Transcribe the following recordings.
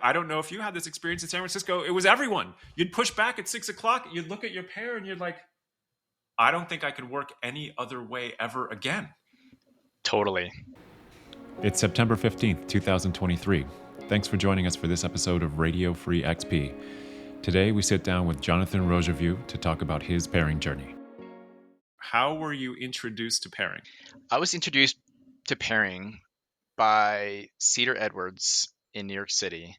I don't know if you had this experience in San Francisco. It was everyone. You'd push back at 6 o'clock. You'd look at your pair and you're like, I don't think I could work any other way ever again. Totally. It's September 15th, 2023. Thanks for joining us for this episode of Radio Free XP. Today, we sit down with Jonathan Rogivue to talk about his pairing journey. How were you introduced to pairing? I was introduced to pairing by Cedar Edwards in New York City,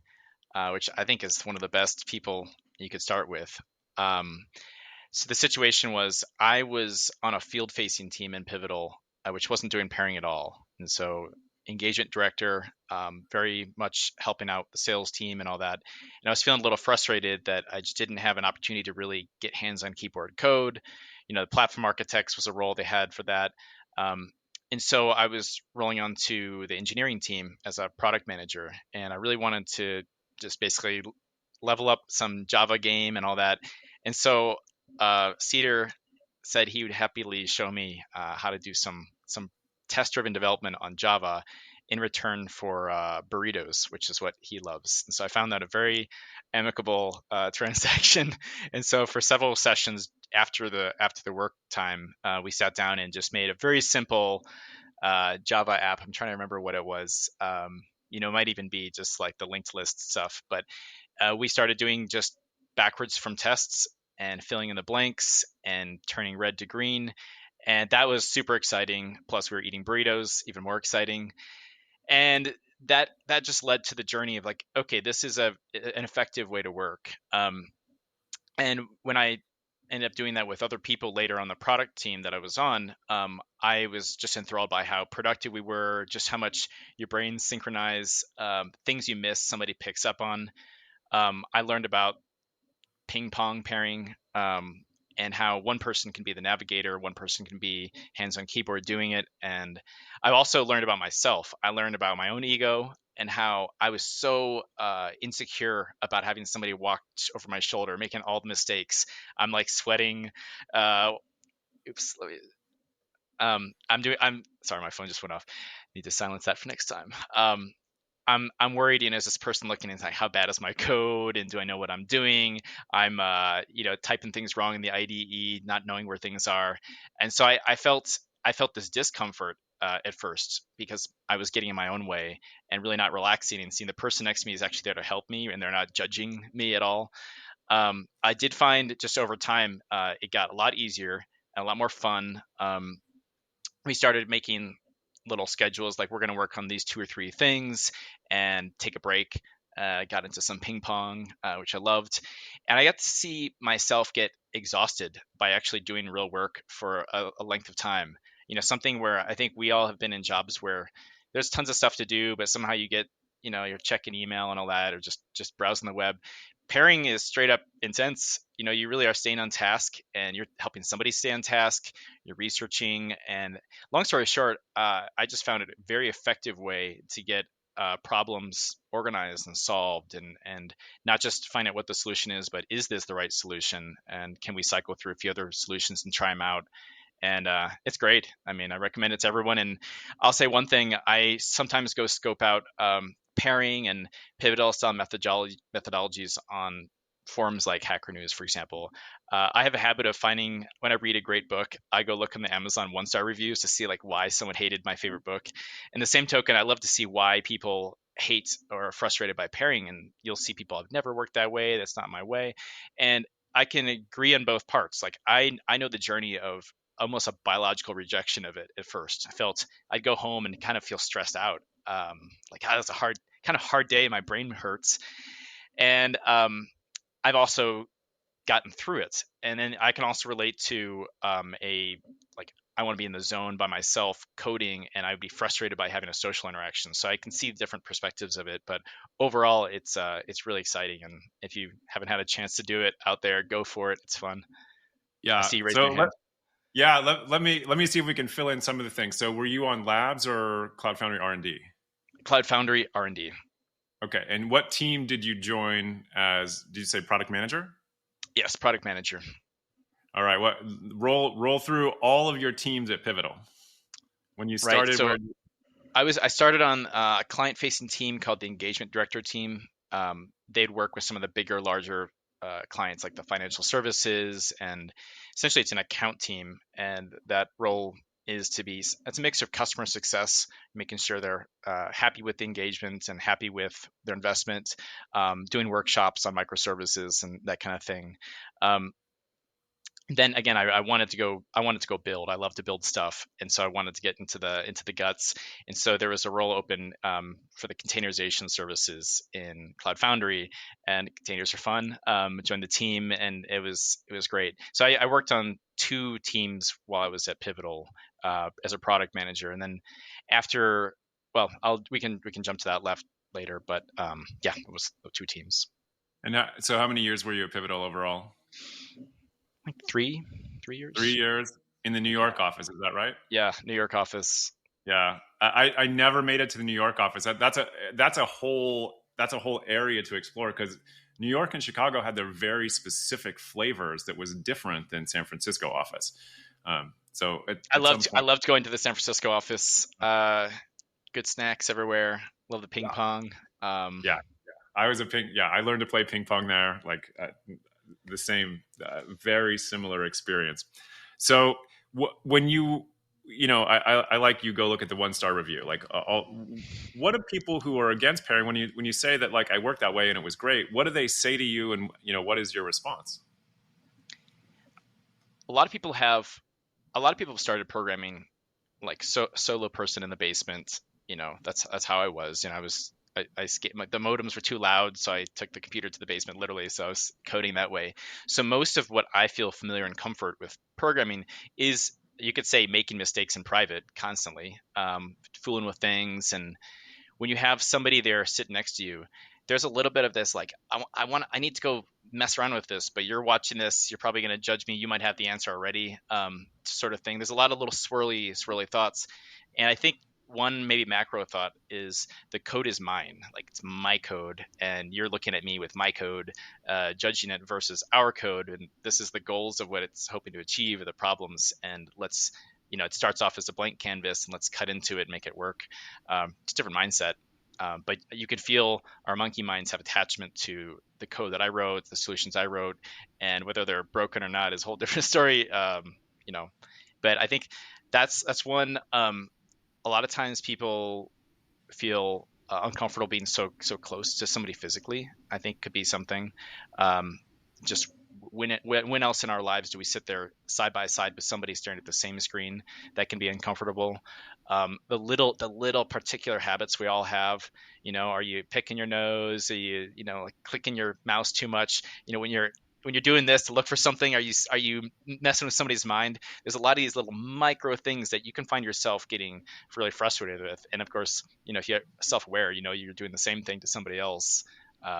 which I think is one of the best people you could start with. So the situation was I was on a field-facing team in Pivotal, which wasn't doing pairing at all. And so engagement director, very much helping out the sales team and all that. And I was feeling a little frustrated that I just didn't have an opportunity to really get hands-on keyboard code. The platform architects was a role they had for that. And so I was rolling on to the engineering team as a product manager. And I really wanted to just basically level up some Java game and all that. And so Cedar said he would happily show me how to do some test-driven development on Java in return for burritos, which is what he loves. And so I found that a very amicable transaction. And so for several sessions after the work time, we sat down and just made a very simple Java app. I'm trying to remember what it was. It might even be just like the linked list stuff. But we started doing just backwards from tests and filling in the blanks and turning red to green. And that was super exciting. Plus, we were eating burritos, even more exciting. And that just led to the journey of like, okay, this is an effective way to work. And when I ended up doing that with other people later on the product team that I was on, I was just enthralled by how productive we were, just how much your brains synchronize, things you miss, somebody picks up on. I learned about ping pong pairing, and how one person can be the navigator, one person can be hands-on keyboard doing it. And I also learned about myself. I learned about my own ego and how I was so insecure about having somebody walk over my shoulder, making all the mistakes. I'm like sweating. Oops. I'm sorry, my phone just went off. Need to silence that for next time. I'm worried, is this person looking and like, how bad is my code? And do I know what I'm doing? I'm, typing things wrong in the IDE, not knowing where things are. And so I felt this discomfort at first because I was getting in my own way and really not relaxing and seeing the person next to me is actually there to help me and they're not judging me at all. I did find just over time, it got a lot easier and a lot more fun. We started making little schedules, like we're going to work on these 2 or 3 things and take a break. Got into some ping pong, which I loved. And I got to see myself get exhausted by actually doing real work for a length of time. Something where I think we all have been in jobs where there's tons of stuff to do, but somehow you get, you're checking email and all that, or just browsing the web. Pairing is straight up intense. You really are staying on task and you're helping somebody stay on task. You're researching. And long story short, I just found it a very effective way to get problems organized and solved and not just find out what the solution is, but is this the right solution? And can we cycle through a few other solutions and try them out? And it's great. I recommend it to everyone. And I'll say one thing, I sometimes go scope out pairing and pivotal style methodologies on forums like Hacker News, for example. I have a habit of finding when I read a great book, I go look on the Amazon 1-star reviews to see like why someone hated my favorite book. And the same token, I love to see why people hate or are frustrated by pairing. And you'll see people have never worked that way. That's not my way. And I can agree on both parts. Like I know the journey of almost a biological rejection of it at first. I felt I'd go home and kind of feel stressed out. That's a hard day. My brain hurts. And I've also gotten through it. And then I can also relate to I want to be in the zone by myself coding, and I'd be frustrated by having a social interaction. So I can see different perspectives of it, but overall it's really exciting. And if you haven't had a chance to do it out there, go for it. It's fun. Yeah. I see you raising your hand. Let me see if we can fill in some of the things. So were you on Labs or Cloud Foundry R&D? Cloud Foundry R&D. Okay. And what team did you join as, did you say product manager? Yes, product manager. All right. What roll through all of your teams at Pivotal when you started? Right. So I started on a client-facing team called the engagement director team. they'd work with some of the bigger, larger clients like the financial services, and essentially it's an account team, and that role is to be, it's a mix of customer success, making sure they're happy with the engagement and happy with their investment, doing workshops on microservices and that kind of thing. Um, then again, I wanted to go build. I love to build stuff, and so I wanted to get into the guts. And so there was a role open for the containerization services in Cloud Foundry, and containers are fun. Joined the team, and it was great. So I worked on 2 teams while I was at Pivotal as a product manager, and then after, well, we can jump to that later. But yeah, it was 2 teams. And so how many years were you at Pivotal overall? Like 3 years. 3 years in the New York office, is that right? Yeah, New York office. Yeah, I never made it to the New York office. That's a whole area to explore, because New York and Chicago had their very specific flavors that was different than San Francisco office. So I loved going to the San Francisco office. Good snacks everywhere. Love the ping pong. Yeah, I was I learned to play ping pong there. Like the same, very similar experience. So when I like you go look at the 1-star review. Like, what do people who are against pairing, when you say that, like, I worked that way and it was great, what do they say to you, and what is your response? A lot of people have started programming like solo person in the basement. That's how I was. The modems were too loud, so I took the computer to the basement literally. So I was coding that way. So most of what I feel familiar and comfort with programming is, you could say, making mistakes in private constantly, fooling with things. And when you have somebody there sitting next to you, there's a little bit of this, like, I need to go mess around with this, but you're watching this, you're probably going to judge me. You might have the answer already, sort of thing. There's a lot of little swirly thoughts. And I think one maybe macro thought is, the code is mine. Like, it's my code, and you're looking at me with my code, judging it versus our code. And this is the goals of what it's hoping to achieve, or the problems. And let's, it starts off as a blank canvas, and let's cut into it and make it work. It's a different mindset. But you could feel our monkey minds have attachment to the code that I wrote, the solutions I wrote, and whether they're broken or not is a whole different story. But I think that's one. A lot of times people feel uncomfortable being so close to somebody physically. I think could be something. Just when else in our lives do we sit there side by side with somebody staring at the same screen? That can be uncomfortable. The little particular habits we all have. Are you picking your nose? Are you like clicking your mouse too much? When you're doing this to look for something, are you messing with somebody's mind? There's a lot of these little micro things that you can find yourself getting really frustrated with. And of course, if you're self-aware, you're doing the same thing to somebody else. You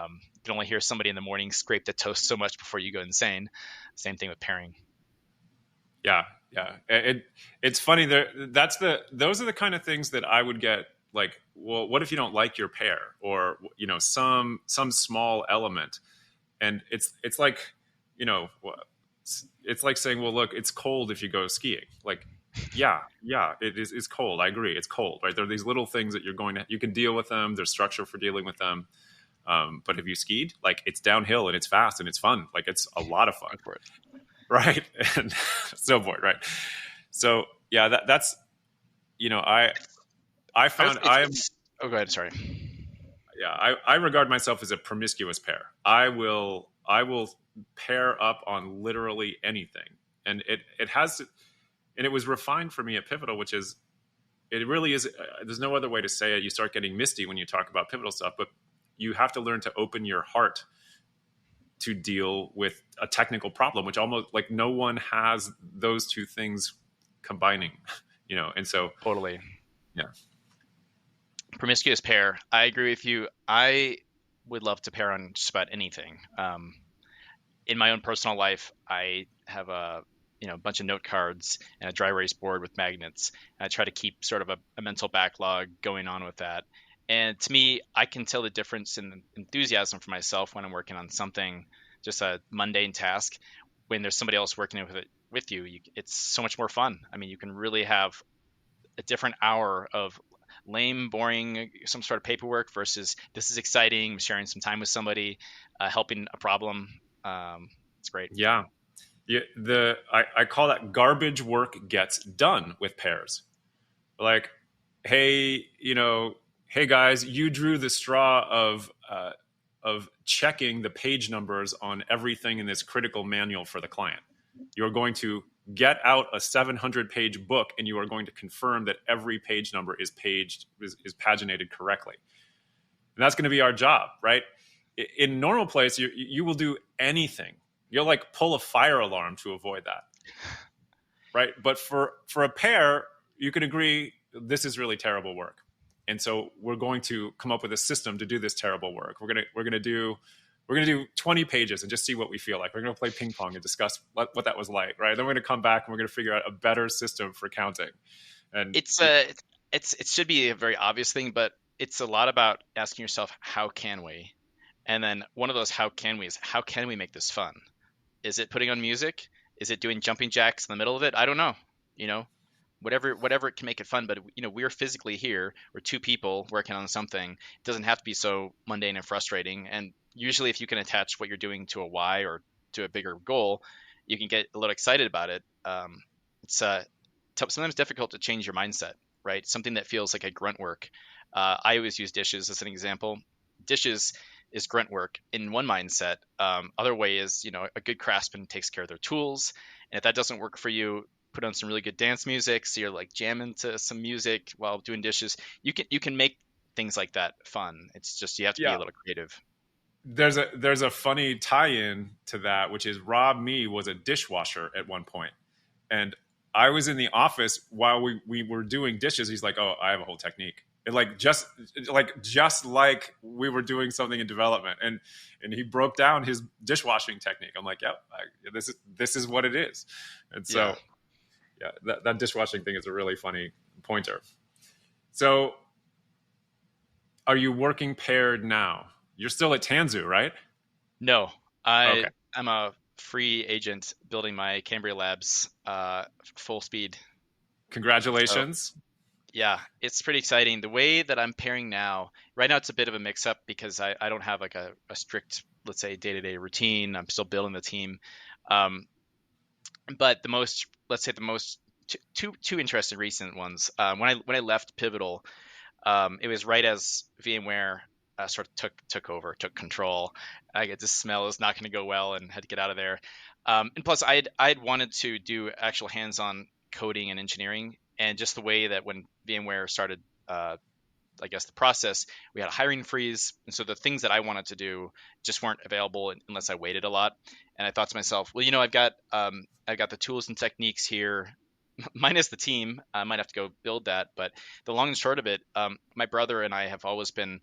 can only hear somebody in the morning scrape the toast so much before you go insane. Same thing with pairing. Yeah. It's funny. Those are the kind of things that I would get, like, well, what if you don't like your pair, or some small element, and it's like, it's like saying, well, look, it's cold if you go skiing. Like, yeah, it's cold. I agree, it's cold, right? There are these little things that you can deal with them. There's structure for dealing with them. But have you skied? Like, it's downhill and it's fast and it's fun. Like, it's a lot of fun, right? And snowboard, right? So yeah, that's I found Oh, go ahead. Sorry. Yeah, I regard myself as a promiscuous pair. I will pair up on literally anything, and it has to, and it was refined for me at Pivotal, which is, it really is. There's no other way to say it. You start getting misty when you talk about Pivotal stuff, but you have to learn to open your heart to deal with a technical problem, which almost, like, no one has those two things combining, and so Totally. Yeah. Promiscuous pair. I agree with you. I would love to pair on just about anything. In my own personal life, I have a bunch of note cards and a dry erase board with magnets. And I try to keep sort of a mental backlog going on with that. And to me, I can tell the difference in enthusiasm for myself when I'm working on something, just a mundane task. When there's somebody else working with you, it's so much more fun. I mean, you can really have a different hour of lame, boring, some sort of paperwork versus this is exciting, sharing some time with somebody, helping a problem. It's great. Yeah. I call that garbage work gets done with pairs. Like, hey, hey guys, you drew the straw of checking the page numbers on everything in this critical manual for the client. You're going to get out a 700-page book, and you are going to confirm that every page number is paginated correctly. And that's going to be our job, right? In normal place, you will do anything. You'll like pull a fire alarm to avoid that, right? But for a pair, you can agree this is really terrible work, and so we're going to come up with a system to do this terrible work. We're gonna do 20 pages and just see what we feel like. We're gonna play ping pong and discuss what that was like, right? Then we're gonna come back and we're gonna figure out a better system for counting. And It should be a very obvious thing, but it's a lot about asking yourself, how can we? And then one of those how can we is, how can we make this fun? Is it putting on music? Is it doing jumping jacks in the middle of it? I don't know. Whatever can make it fun. But we're physically here. We're two people working on something. It doesn't have to be so mundane and frustrating. And usually, if you can attach what you're doing to a why or to a bigger goal, you can get a little excited about it. It's sometimes difficult to change your mindset, right? Something that feels like a grunt work. I always use dishes as an example. Dishes is grunt work in one mindset. Other way is, a good craftsman takes care of their tools. And if that doesn't work for you, put on some really good dance music. So you're like jamming to some music while doing dishes. You can make things like that fun. It's just, you have to be a little creative. There's a funny tie-in to that, which is Rob Me was a dishwasher at one point, and I was in the office while we were doing dishes. He's like, "Oh, I have a whole technique." And just like we were doing something in development, and he broke down his dishwashing technique. I'm like, "Yep, this is what it is." And so, that dishwashing thing is a really funny pointer. So, are you working paired now? You're still at Tanzu, right? No, Okay. I'm a free agent building my Cambria Labs full speed. Congratulations. So, yeah, it's pretty exciting. The way that I'm pairing right now it's a bit of a mix up because I don't have like a strict, let's say, day-to-day routine. I'm still building the team. But the most two interesting recent ones. When I left Pivotal, it was right as VMware sort of took control. I get this smell is not going to go well, and had to get out of there. And plus, I'd wanted to do actual hands-on coding and engineering, and just the way that when VMware started, I guess the process, we had a hiring freeze, and so the things that I wanted to do just weren't available unless I waited a lot. And I thought to myself, well, I've got the tools and techniques here, minus the team. I might have to go build that. But the long and short of it, my brother and I have always been,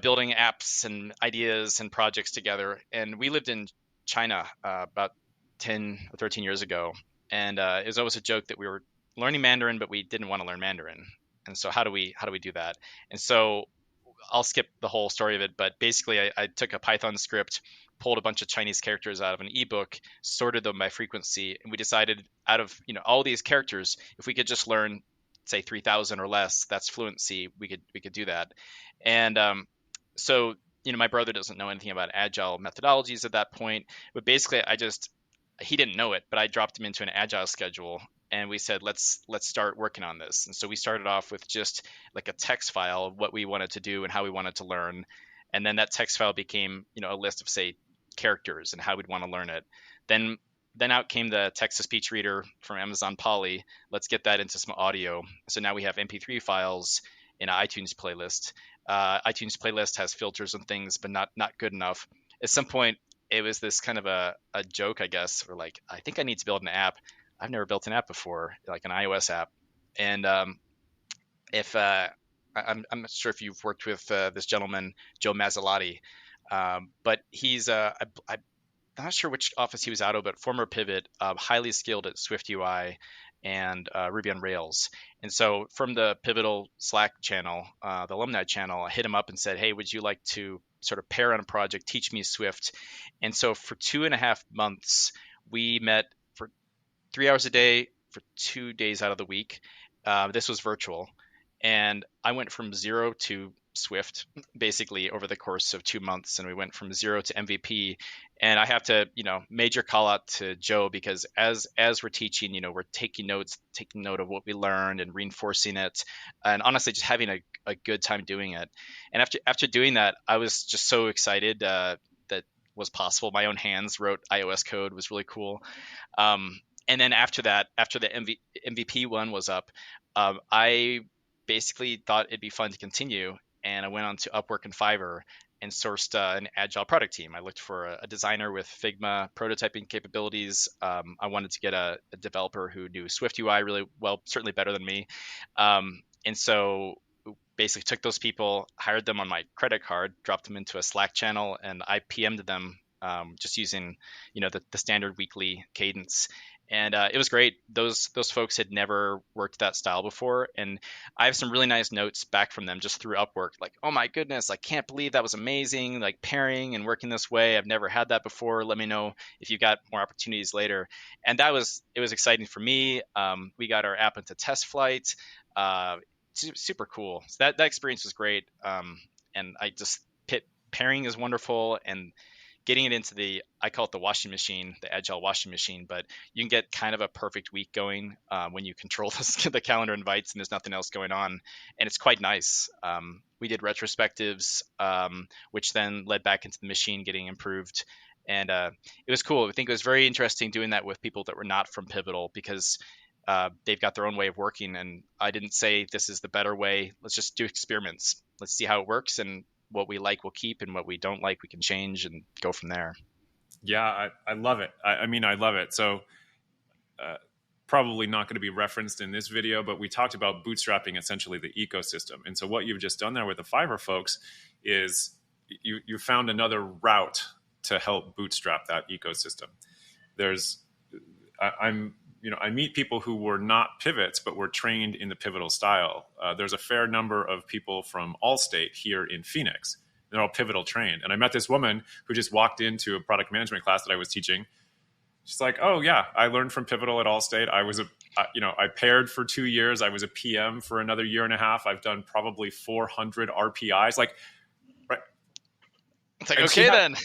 building apps and ideas and projects together. And we lived in China about 10 or 13 years ago. And it was always a joke that we were learning Mandarin, but we didn't want to learn Mandarin. And so how do we do that? And so I'll skip the whole story of it, but basically I took a Python script, pulled a bunch of Chinese characters out of an ebook, sorted them by frequency, and we decided out of all these characters, if we could just learn, say 3,000 or less, that's fluency. We could do that. And so my brother doesn't know anything about agile methodologies at that point, but basically he didn't know it, but I dropped him into an agile schedule. And we said, let's start working on this. And so we started off with just like a text file of what we wanted to do and how we wanted to learn. And then that text file became, a list of, say, characters and how we'd want to learn it. Then out came the text-to-speech reader from Amazon Polly. Let's get that into some audio. So now we have MP3 files in an iTunes playlist. iTunes playlist has filters and things, but not good enough. At some point, it was this kind of a joke, I guess. We're like, I think I need to build an app. I've never built an app before, like an iOS app. And if I'm not sure if you've worked with this gentleman, Joe Mazzotti, but he's I'm not sure which office he was out of, but former Pivot, highly skilled at Swift UI and Ruby on Rails. And so from the Pivotal Slack channel, the alumni channel, I hit him up and said, hey, would you like to sort of pair on a project, teach me Swift? And so for 2.5 months, we met 3 hours a day for 2 days out of the week. This was virtual. And I went from zero to Swift basically over the course of 2 months, and we went from zero to MVP. And I have to, major call out to Joe, because as we're teaching, we're taking notes, taking note of what we learned and reinforcing it, and honestly just having a good time doing it. And after doing that, I was just so excited that was possible. My own hands wrote iOS code, was really cool. And then after that, after the MVP one was up, I basically thought it'd be fun to continue, and I went on to Upwork and Fiverr and sourced an agile product team. I looked for a designer with Figma prototyping capabilities. I wanted to get a developer who knew Swift UI really well, certainly better than me. And so basically took those people, hired them on my credit card, dropped them into a Slack channel, and I PM'd them just using, the standard weekly cadence. And it was great. Those folks had never worked that style before, and I have some really nice notes back from them just through Upwork, like, "Oh my goodness, I can't believe that was amazing! Like pairing and working this way, I've never had that before. Let me know if you've got more opportunities later." And it was exciting for me. We got our app into test flight. Super cool. So that experience was great. And I just pairing is wonderful, and getting it into I call it the washing machine, the agile washing machine, but you can get kind of a perfect week going when you control the calendar invites and there's nothing else going on. And it's quite nice. We did retrospectives, which then led back into the machine getting improved. And it was cool. I think it was very interesting doing that with people that were not from Pivotal, because they've got their own way of working. And I didn't say this is the better way. Let's just do experiments. Let's see how it works. And what we like we'll keep, and what we don't like we can change, and go from there. Yeah, I love it. I mean, I love it. So probably not going to be referenced in this video, but we talked about bootstrapping essentially the ecosystem. And so what you've just done there with the Fiverr folks is you found another route to help bootstrap that ecosystem. I meet people who were not pivots, but were trained in the Pivotal style. There's a fair number of people from Allstate here in Phoenix. They're all Pivotal trained. And I met this woman who just walked into a product management class that I was teaching. She's like, "Oh yeah, I learned from Pivotal at Allstate. I paired for 2 years. I was a PM for another year and a half. I've done probably 400 RPIs." Like, right. It's like, okay, then.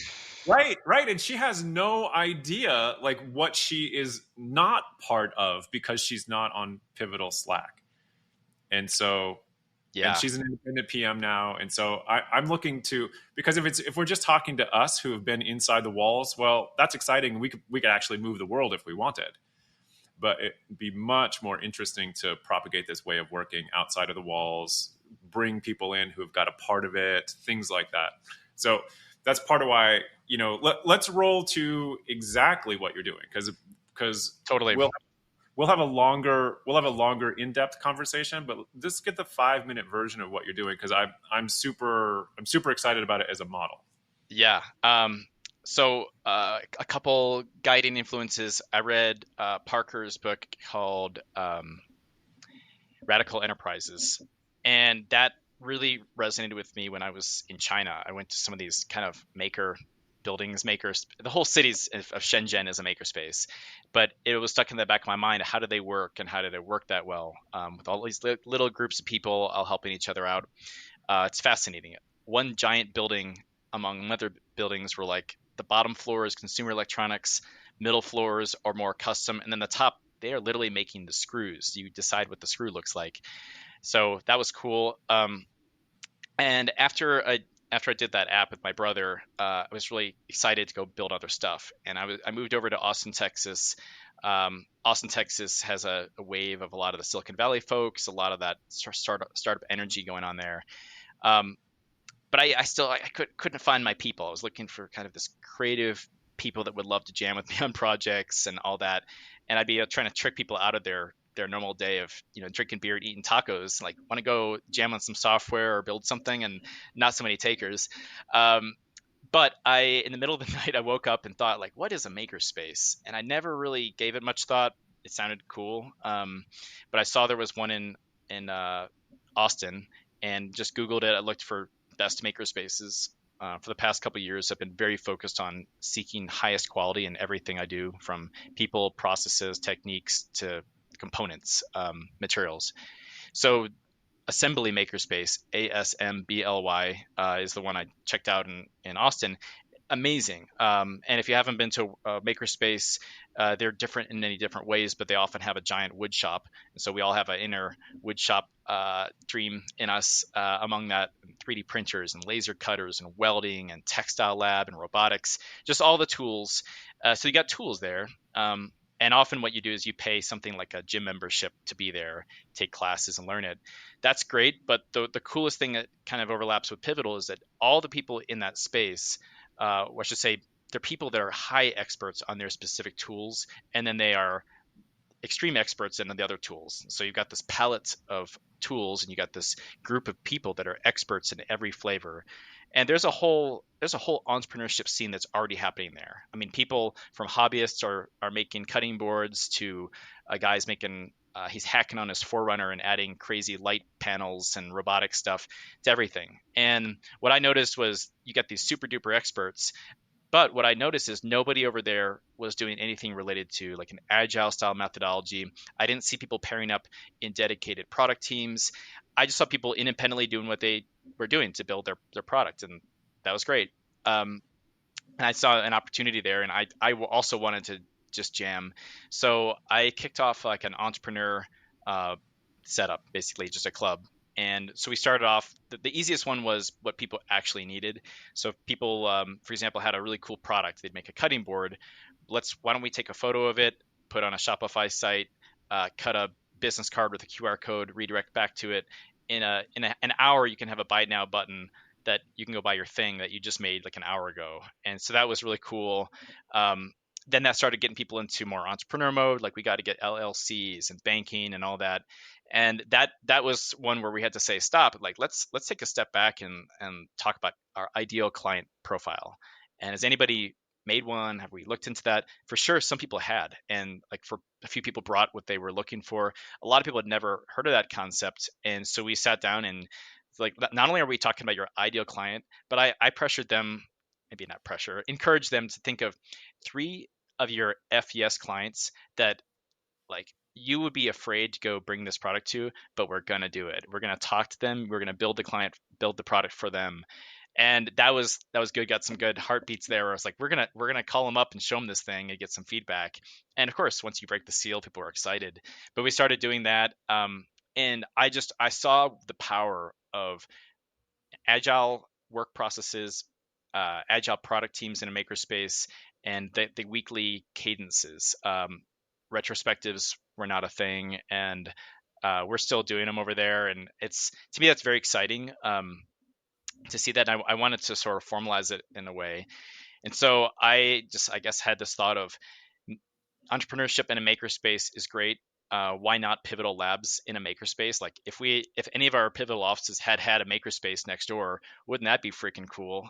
Right. And she has no idea like what she is not part of, because she's not on Pivotal Slack. And so, yeah. And she's an independent PM now. And so I'm looking to, because if we're just talking to us who have been inside the walls, well, that's exciting. We could actually move the world if we wanted. But it'd be much more interesting to propagate this way of working outside of the walls, bring people in who have got a part of it, things like that. So that's part of why, let's roll to exactly what you're doing, because totally we'll have a longer in-depth conversation, but just get the 5-minute version of what you're doing, because I'm super excited about it as a model. Yeah. So a couple guiding influences. I read Parker's book called Radical Enterprises, and that really resonated with me when I was in China. I went to some of these kind of makers. The whole city of Shenzhen is a makerspace, but it was stuck in the back of my mind. How do they work, and how do they work that well with all these little groups of people all helping each other out? It's fascinating. One giant building among other buildings were like the bottom floor is consumer electronics, middle floors are more custom, and then the top, they are literally making the screws. You decide what the screw looks like. So that was cool. And after I did that app with my brother, I was really excited to go build other stuff. And I moved over to Austin, Texas. Austin, Texas has a wave of a lot of the Silicon Valley folks, a lot of that startup energy going on there. But I couldn't find my people. I was looking for kind of this creative people that would love to jam with me on projects and all that. And I'd be trying to trick people out of their normal day of drinking beer and eating tacos, like want to go jam on some software or build something, and not so many takers. But in the middle of the night, I woke up and thought, like, what is a makerspace? And I never really gave it much thought. It sounded cool, but I saw there was one in Austin, and just Googled it. I looked for best makerspaces. For the past couple of years, I've been very focused on seeking highest quality in everything I do, from people, processes, techniques to components, materials. So Assembly Makerspace, ASMBLY, is the one I checked out in Austin. Amazing. And if you haven't been to a makerspace, they're different in many different ways, but they often have a giant wood shop. And so we all have an inner wood shop dream in us. Among that, 3D printers and laser cutters and welding and textile lab and robotics, just all the tools. So you got tools there. And often what you do is you pay something like a gym membership to be there, take classes and learn it. That's great. But the coolest thing that kind of overlaps with Pivotal is that all the people in that space, or I should say, they're people that are high experts on their specific tools, and then they are extreme experts in the other tools. So you've got this palette of tools, and you got this group of people that are experts in every flavor. And there's a whole entrepreneurship scene that's already happening there. I mean, people from hobbyists are making cutting boards to a guy's making. He's hacking on his Forerunner and adding crazy light panels and robotic stuff to everything. And what I noticed was you got these super duper experts, but what I noticed is nobody over there was doing anything related to like an agile style methodology. I didn't see people pairing up in dedicated product teams. I just saw people independently doing what they were doing to build their product, and that was great. And I saw an opportunity there, and I also wanted to just jam. So I kicked off like an entrepreneur setup, basically just a club. And so we started off. The easiest one was what people actually needed. So if people, for example, had a really cool product, they'd make a cutting board. Why don't we take a photo of it, put on a Shopify site, cut a business card with a QR code, redirect back to it. In an hour, you can have a buy now button that you can go buy your thing that you just made like an hour ago. And so that was really cool. Then that started getting people into more entrepreneur mode. Like we got to get LLCs and banking and all that. And that was one where we had to say, stop, like let's take a step back and talk about our ideal client profile. And has anybody made one? Have we looked into that? For sure, some people had. And like for a few people brought what they were looking for. A lot of people had never heard of that concept. And so we sat down and like, not only are we talking about your ideal client, but I pressured them, maybe not pressure, encourage them to think of 3 of your FES clients that like you would be afraid to go bring this product to, but we're going to do it. We're going to talk to them. We're going to build the product for them. And that was good. Got some good heartbeats there. Where I was like, we're gonna call them up and show them this thing and get some feedback. And of course, once you break the seal, people are excited. But we started doing that, and I saw the power of agile work processes, agile product teams in a makerspace, and the weekly cadences. Retrospectives were not a thing, and we're still doing them over there. And it's, to me, that's very exciting to see that. I wanted to sort of formalize it in a way. And so I guess, had this thought of entrepreneurship in a makerspace is great. Why not Pivotal Labs in a makerspace? Like if any of our Pivotal offices had a makerspace next door, wouldn't that be freaking cool?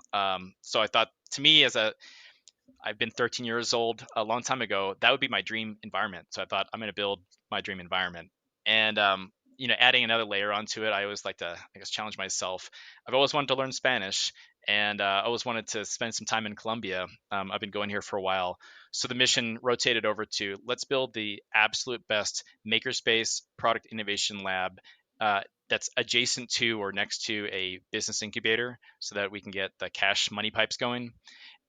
So I thought, to me, I've been 13 years old a long time ago, that would be my dream environment. So I thought, I'm going to build my dream environment. And adding another layer onto it, I always like to, I guess, challenge myself. I've always wanted to learn Spanish, and I always wanted to spend some time in Colombia. I've been going here for a while. So the mission rotated over to, let's build the absolute best makerspace product innovation lab that's adjacent to or next to a business incubator, so that we can get the cash money pipes going.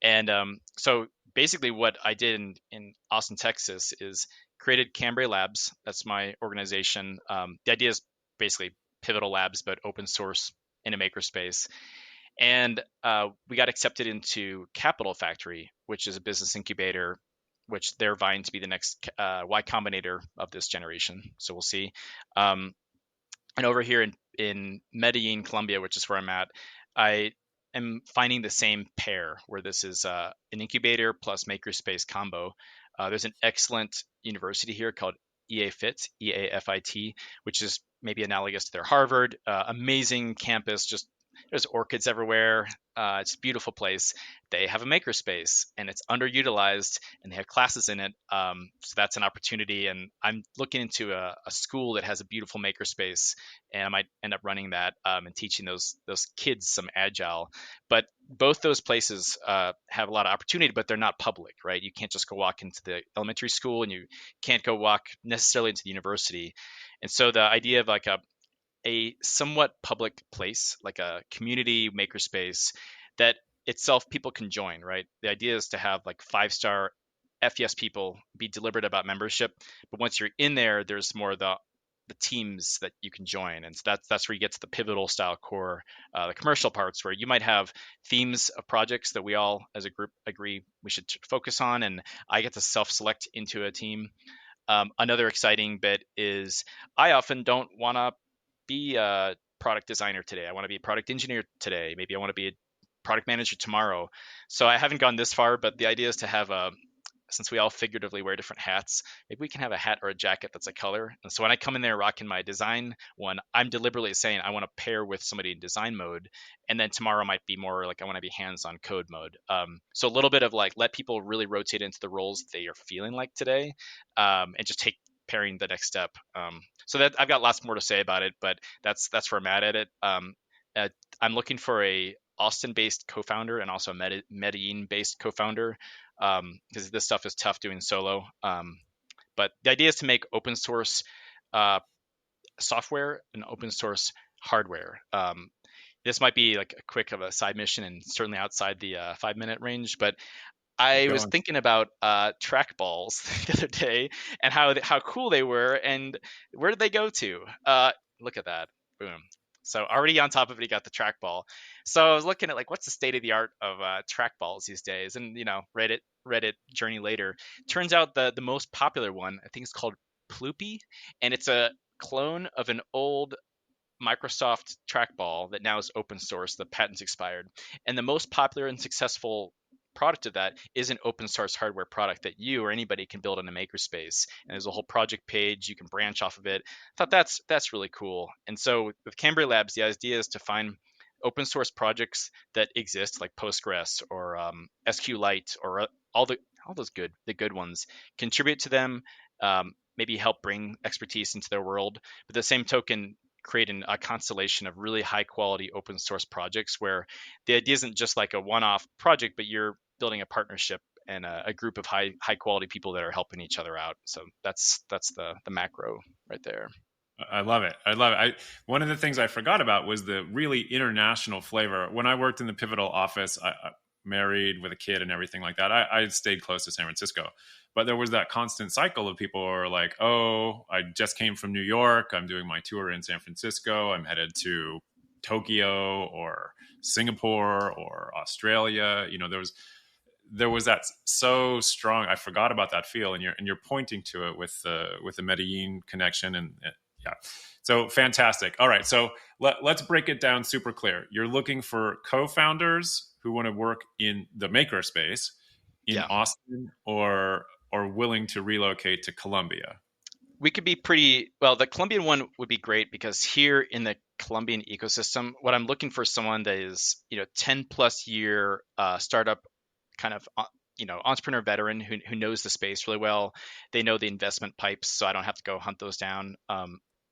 And so basically what I did in Austin, Texas is created Cambrai Labs. That's my organization. The idea is basically Pivotal Labs, but open source in a makerspace. And we got accepted into Capital Factory, which is a business incubator, which they're vying to be the next Y Combinator of this generation. So we'll see. And over here in Medellín, Colombia, which is where I'm at, I am finding the same pair, where this is an incubator plus makerspace combo. There's an excellent university here called EAFIT, which is maybe analogous to their Harvard. Amazing campus, just there's orchids everywhere. It's a beautiful place. They have a makerspace, and it's underutilized, and they have classes in it. So that's an opportunity. And I'm looking into a school that has a beautiful makerspace, and I might end up running that and teaching those kids some agile. But both those places have a lot of opportunity, but they're not public, right? You can't just go walk into the elementary school, and you can't go walk necessarily into the university. And so the idea of like a a somewhat public place, like a community makerspace that itself people can join, right? The idea is to have like 5-star FES people be deliberate about membership, but once you're in there, there's more the teams that you can join, and so that's where you get to the pivotal style core, the commercial parts, where you might have themes of projects that we all as a group agree we should focus on, and I get to self-select into a team. Another exciting bit is I often don't want to be a product designer today. I want to be a product engineer today. Maybe I want to be a product manager tomorrow. So I haven't gone this far, but the idea is to have since we all figuratively wear different hats, maybe we can have a hat or a jacket that's a color. And so when I come in there rocking my design one, I'm deliberately saying I want to pair with somebody in design mode. And then tomorrow might be more like I want to be hands-on code mode. So a little bit of like let people really rotate into the roles they are feeling like today, and just take pairing the next step. So that I've got lots more to say about it, but that's where I'm at it. I'm looking for a Austin-based co-founder and also a Medellín-based co-founder, because this stuff is tough doing solo. But the idea is to make open source software and open source hardware. This might be like a quick of a side mission and certainly outside the 5-minute range, but I was thinking about trackballs the other day and how cool they were, and where did they go to? Look at that, boom! So already on top of it, you got the trackball. So I was looking at like what's the state of the art of trackballs these days, and Reddit journey later. Turns out the most popular one I think is called Ploopy, and it's a clone of an old Microsoft trackball that now is open source. The patent's expired, and the most popular and successful product of that is an open source hardware product that you or anybody can build in a makerspace. And there's a whole project page you can branch off of it. I thought that's really cool. And so with Cambria Labs, the idea is to find open source projects that exist, like Postgres or SQLite or all those the good ones. Contribute to them, maybe help bring expertise into their world. But the same token, create a constellation of really high quality open source projects where the idea isn't just like a one-off project, but you're building a partnership and a group of high quality people that are helping each other out. So that's the macro right there. I love it. I love it. One of the things I forgot about was the really international flavor. When I worked in the Pivotal office, I married with a kid and everything like that, I stayed close to San Francisco. But there was that constant cycle of people who are like, oh, I just came from New York. I'm doing my tour in San Francisco. I'm headed to Tokyo or Singapore or Australia. There was that so strong. I forgot about that feel, and you're pointing to it with the Medellin connection, and yeah, so fantastic. All right, so let's break it down super clear. You're looking for co-founders who want to work in the makerspace in Austin, or willing to relocate to Colombia. We could be pretty well. The Colombian one would be great because here in the Colombian ecosystem, what I'm looking for is someone that is 10+ year startup kind of entrepreneur veteran who knows the space really well. They know the investment pipes, so I don't have to go hunt those down.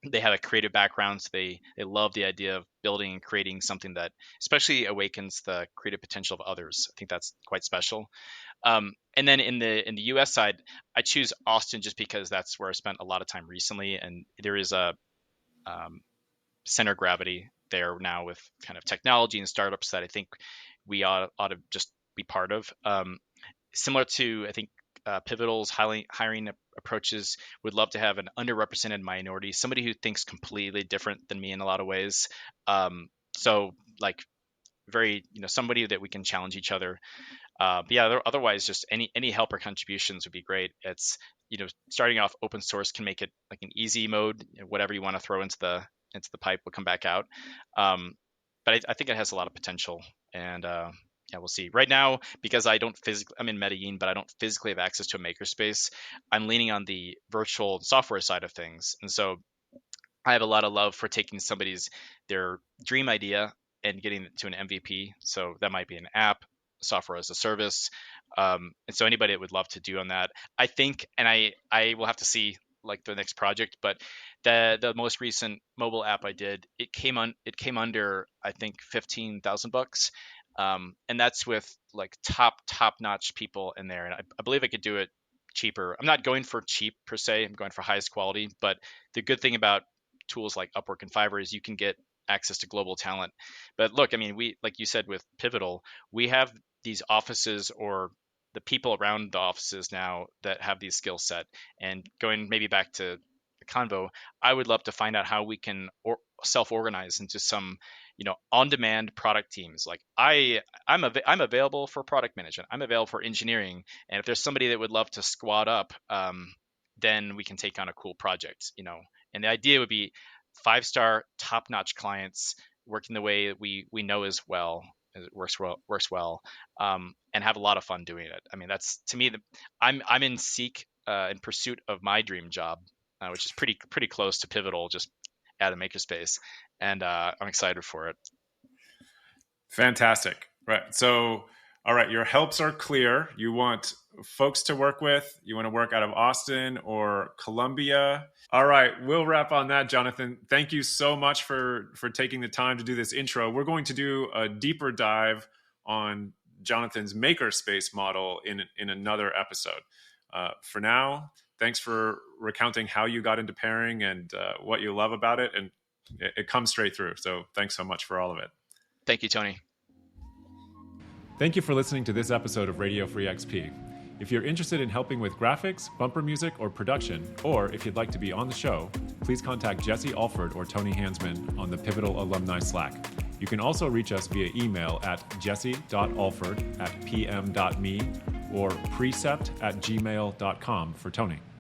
They have a creative background, so they love the idea of building and creating something that especially awakens the creative potential of others. I think that's quite special. And then in the US side, I choose Austin just because that's where I spent a lot of time recently, and there is a center of gravity there now with kind of technology and startups that I think we ought to just be part of. Similar to, I think, Pivotal's hiring approaches, would love to have an underrepresented minority, somebody who thinks completely different than me in a lot of ways. So like very, somebody that we can challenge each other. But yeah, otherwise just any help or contributions would be great. It's, starting off open source can make it like an easy mode. Whatever you want to throw into the pipe will come back out. But I think it has a lot of potential, and yeah, we'll see. Right now, because I'm in Medellin, but I don't physically have access to a makerspace, I'm leaning on the virtual software side of things. And so I have a lot of love for taking their dream idea and getting it to an MVP. So that might be an app, software as a service. And so anybody that would love to do on that, I think, and I will have to see like the next project, but the most recent mobile app I did, it came under, I think, $15,000. And that's with like top notch people in there. And I believe I could do it cheaper. I'm not going for cheap per se. I'm going for highest quality. But the good thing about tools like Upwork and Fiverr is you can get access to global talent. But look, I mean, we, like you said with Pivotal, we have these offices or the people around the offices now that have these skill set. And going maybe back to the convo, I would love to find out how we can self-organize into some, on-demand product teams. Like I'm available for product management. I'm available for engineering. And if there's somebody that would love to squad up, then we can take on a cool project. And the idea would be 5-star, top-notch clients working the way that we know as well. It works well, and have a lot of fun doing it. I mean, that's to me I'm in in pursuit of my dream job, which is pretty close to Pivotal, just at a makerspace, and I'm excited for it. Fantastic. Right. So, all right, your helps are clear. You want folks to work with. You want to work out of Austin or Columbia. All right, we'll wrap on that, Jonathan. Thank you so much for taking the time to do this intro. We're going to do a deeper dive on Jonathan's makerspace model in another episode. For now, thanks for recounting how you got into pairing and what you love about it. And it comes straight through. So thanks so much for all of it. Thank you, Tony. Thank you for listening to this episode of Radio Free XP. If you're interested in helping with graphics, bumper music, or production, or if you'd like to be on the show, please contact Jesse Alford or Tony Hansmann on the Pivotal Alumni Slack. You can also reach us via email at jesse.alford@pm.me or presept@gmail.com for Tony.